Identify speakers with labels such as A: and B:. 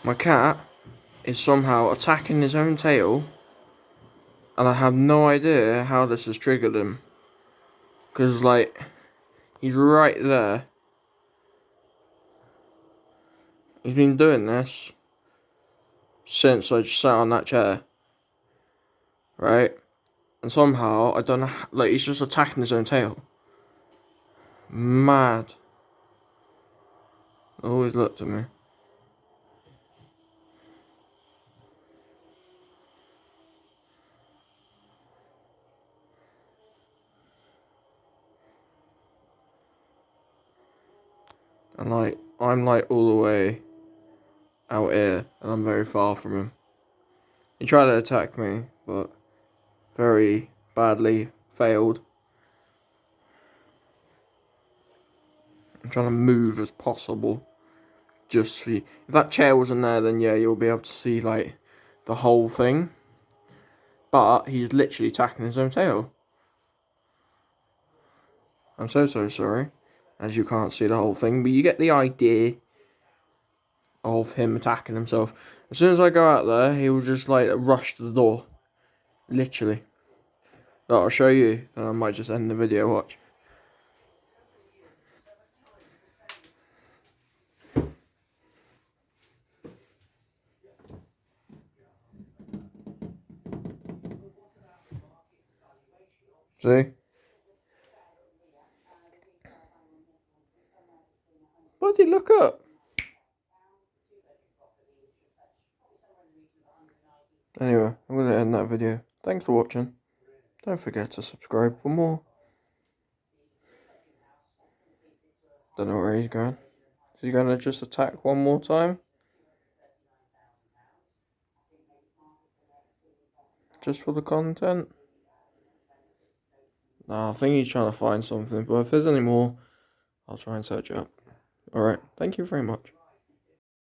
A: My cat is somehow attacking his own tail, and I have no idea how this has triggered him. Because, like, he's right there. He's been doing this since I just sat on that chair. Right? And somehow, I don't know, like, he's just attacking his own tail. Mad. Always looked at me. And, like, I'm, like, all the way out here, and I'm very far from him. He tried to attack me, but very badly failed. I'm trying to move as possible. Just for you. If that chair wasn't there, then yeah, you'll be able to see, like, the whole thing. But he's literally attacking his own tail. I'm so sorry, as you can't see the whole thing, but you get the idea of him attacking himself. As soon as I go out there, he will just, like, rush to the door. Literally. But I'll show you, and I might just end the video, watch. See? Buddy, look up! Anyway, I'm going to end that video. Thanks for watching. Don't forget to subscribe for more. Don't know where he's going. Is he going to just attack one more time? Just for the content? Nah, I think he's trying to find something, but if there's any more, I'll try and search it up. Alright, thank you very much.